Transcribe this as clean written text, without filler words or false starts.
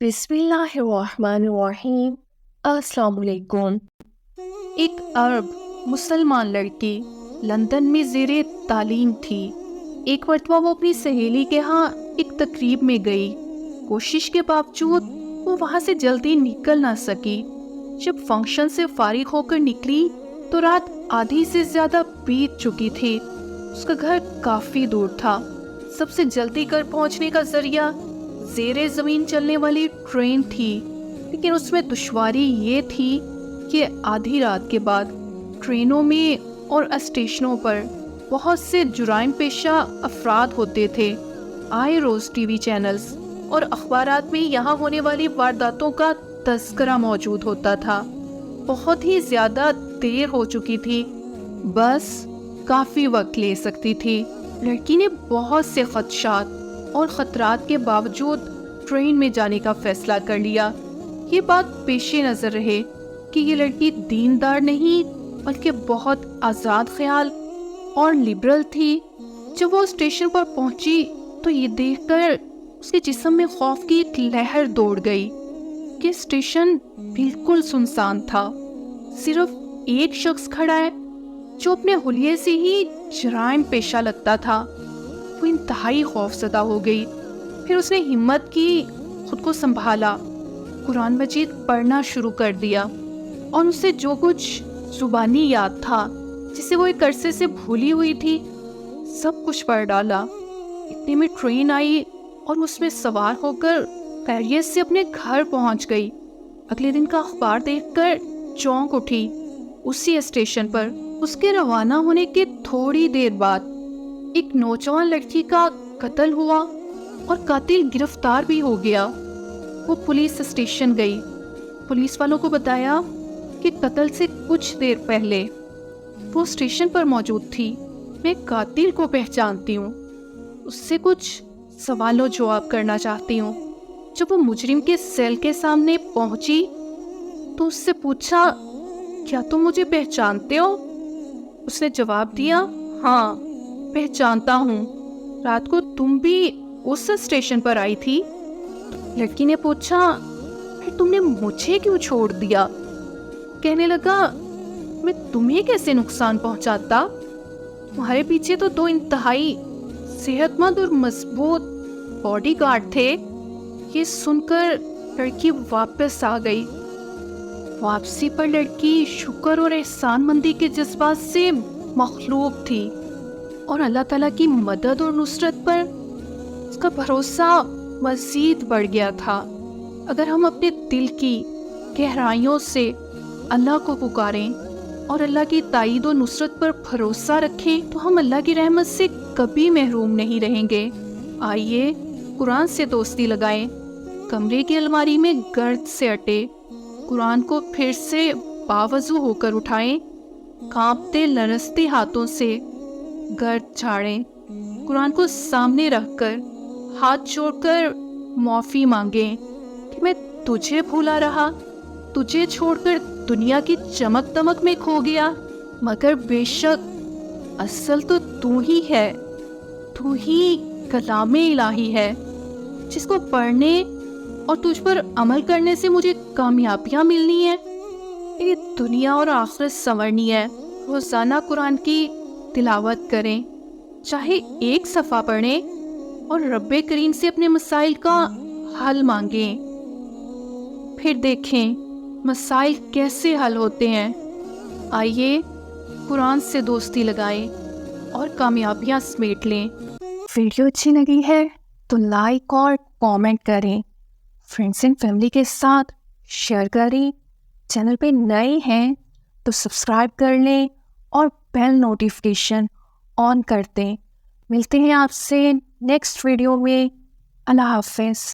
بسم اللہ الرحمن الرحیم۔ السلام علیکم۔ ایک عرب مسلمان لڑکی لندن میں زیر تعلیم تھی۔ ایک مرتبہ وہ اپنی سہیلی کے ہاں ایک تقریب میں گئی۔ کوشش کے باوجود وہ وہاں سے جلدی نکل نہ سکی۔ جب فنکشن سے فارغ ہو کر نکلی تو رات آدھی سے زیادہ بیت چکی تھی۔ اس کا گھر کافی دور تھا۔ سب سے جلدی گھر پہنچنے کا ذریعہ زیر زمین چلنے والی ٹرین تھی، لیکن اس میں دشواری یہ تھی کہ آدھی رات کے بعد ٹرینوں میں اور اسٹیشنوں پر بہت سے جرائم پیشہ افراد ہوتے تھے۔ آئے روز ٹی وی چینلز اور اخبارات میں یہاں ہونے والی وارداتوں کا تذکرہ موجود ہوتا تھا۔ بہت ہی زیادہ دیر ہو چکی تھی، بس کافی وقت لے سکتی تھی۔ لڑکی نے بہت سے خدشات اور خطرات کے باوجود ٹرین میں جانے کا فیصلہ کر لیا۔ یہ بات پیش نظر رہے کہ یہ لڑکی دیندار نہیں بلکہ بہت آزاد خیال اور لبرل تھی۔ جب وہ اسٹیشن پر پہنچی تو یہ دیکھ کر اس کے جسم میں خوف کی ایک لہر دوڑ گئی کہ اسٹیشن بالکل سنسان تھا۔ صرف ایک شخص کھڑا ہے جو اپنے حلیے سے ہی جرائم پیشہ لگتا تھا۔ وہ انتہائی خوف زدہ ہو گئی۔ پھر اس نے ہمت کی، خود کو سنبھالا، قرآن مجید پڑھنا شروع کر دیا اور اسے جو کچھ زبانی یاد تھا جسے وہ ایک عرصے سے بھولی ہوئی تھی سب کچھ پڑھ ڈالا۔ اتنے میں ٹرین آئی اور اس میں سوار ہو کر خیریت سے اپنے گھر پہنچ گئی۔ اگلے دن کا اخبار دیکھ کر چونک اٹھی۔ اسی اسٹیشن پر اس کے روانہ ہونے کے تھوڑی دیر بعد ایک نوجوان لڑکی کا قتل ہوا اور قاتل گرفتار بھی ہو گیا۔ وہ پولیس اسٹیشن گئی۔ پولیس والوں کو بتایا کہ قتل سے کچھ دیر پہلے وہ اسٹیشن پر موجود تھی۔ میں قاتل کو پہچانتی ہوں، اس سے کچھ سوال و جواب کرنا چاہتی ہوں۔ جب وہ مجرم کے سیل کے سامنے پہنچی تو اس سے پوچھا، کیا تم مجھے پہچانتے ہو؟ اس نے جواب دیا، ہاں پہچانتا ہوں، رات کو تم بھی اس اسٹیشن پر آئی تھی؟ لڑکی نے پوچھا، پھر تم نے مجھے کیوں چھوڑ دیا؟ کہنے لگا، میں تمہیں کیسے نقصان پہنچاتا؟ تمہارے پیچھے تو دو انتہائی صحت مند اور مضبوط باڈی گارڈ تھے۔ یہ سن کر لڑکی واپس آ گئی۔ واپسی پر لڑکی شکر اور احسان مندی کے جذبات سے مخلوق تھی اور اللہ تعالیٰ کی مدد اور نصرت پر اس کا بھروسہ مزید بڑھ گیا تھا۔ اگر ہم اپنے دل کی گہرائیوں سے اللہ کو پکاریں اور اللہ کی تائید و نصرت پر بھروسہ رکھیں تو ہم اللہ کی رحمت سے کبھی محروم نہیں رہیں گے۔ آئیے قرآن سے دوستی لگائیں، کمرے کی الماری میں گرد سے اٹے، قرآن کو پھر سے باوضو ہو کر اٹھائیں، کانپتے لرزتے ہاتھوں سے گرد جھاڑیں، قرآن کو سامنے رکھ کر ہاتھ جوڑ کر معافی مانگیں کہ میں تجھے بھولا رہا، تجھے چھوڑ کر دنیا کی چمک دمک میں کھو گیا، مگر بے شک اصل تو ہی ہے، تو ہی کلام الہی ہے جس کو پڑھنے اور تجھ پر عمل کرنے سے مجھے کامیابیاں ملنی ہے، میری دنیا اور آخرت سنورنی ہے۔ روزانہ قرآن کی تلاوت کریں، چاہے ایک صفحہ پڑھیں اور رب کریم سے اپنے مسائل کا حل مانگیں، پھر دیکھیں مسائل کیسے حل ہوتے ہیں۔ آئیے قرآن سے دوستی لگائیں اور کامیابیاں سمیٹ لیں۔ ویڈیو اچھی لگی ہے تو لائک اور کامنٹ کریں، فرینڈس اینڈ فیملی کے ساتھ شیئر کریں، چینل پہ نئے ہیں تو سبسکرائب کر لیں اور بیل نوٹیفیکیشن آن کر دیں۔ ملتے ہیں آپ سے نیکسٹ ویڈیو میں۔ اللہ حافظ۔